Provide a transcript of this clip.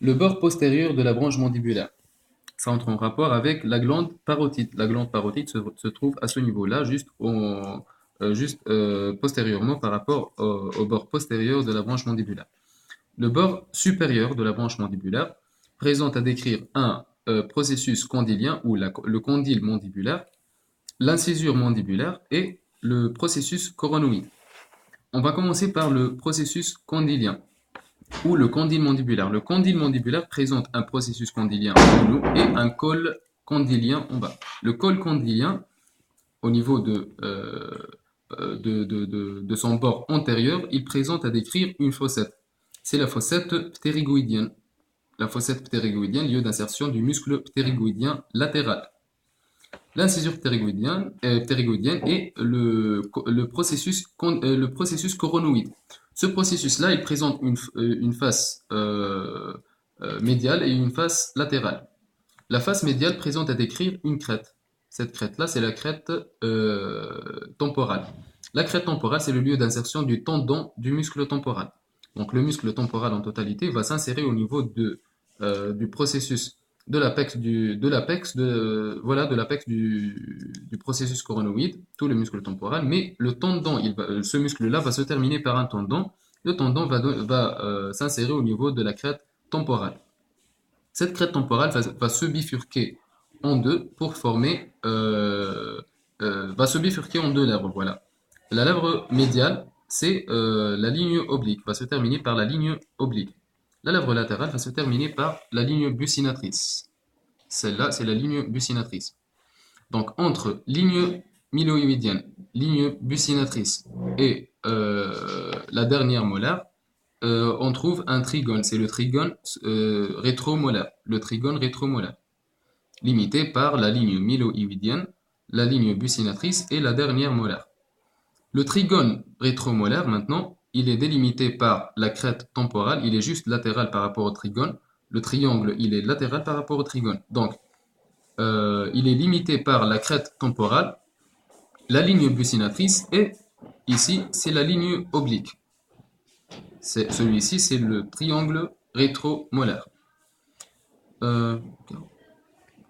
Le bord postérieur de la branche mandibulaire. Ça entre en rapport avec la glande parotide. La glande parotide se trouve à ce niveau-là, juste postérieurement par rapport au bord postérieur de la branche mandibulaire. Le bord supérieur de la branche mandibulaire présente à décrire un processus condylien ou le condyle mandibulaire, l'incisure mandibulaire et le processus coronoïde. On va commencer par le processus condylien ou le condyle mandibulaire. Le condyle mandibulaire présente un processus condylien en haut et un col condylien en bas. Le col condylien, au niveau de son bord antérieur, il présente à décrire une fossette. C'est la fossette ptérygoïdienne. La fossette ptérygoïdienne, lieu d'insertion du muscle ptérygoïdien latéral. L'incisure ptérygoïdienne et le processus coronoïde. Ce processus-là, il présente une face médiale et une face latérale. La face médiale présente à décrire une crête. Cette crête-là, c'est la crête temporale. La crête temporale, c'est le lieu d'insertion du tendon du muscle temporal. Donc le muscle temporal en totalité va s'insérer au niveau du processus de l'apex du processus coronoïde, tout le muscle temporal, mais le tendon, ce muscle-là va se terminer par un tendon. Le tendon va s'insérer au niveau de la crête temporale. Cette crête temporale va se bifurquer en deux pour former, va se bifurquer en deux lèvres, voilà. La lèvre médiale, c'est la ligne oblique, va se terminer par la ligne oblique. La lèvre latérale va se terminer par la ligne buccinatrice. Celle-là, c'est la ligne buccinatrice. Donc, entre ligne myloïdienne, ligne buccinatrice et la dernière molaire, on trouve un trigone. C'est le trigone rétromolaire. Le trigone rétromolaire. Limité par la ligne myloïdienne, la ligne buccinatrice et la dernière molaire. Le trigone rétromolaire, maintenant, il est délimité par la crête temporale. Il est juste latéral par rapport au trigone. Le triangle, il est latéral par rapport au trigone. Donc, il est limité par la crête temporale, la ligne buccinatrice et ici, c'est la ligne oblique. Celui-ci, c'est le triangle rétromolaire. Euh,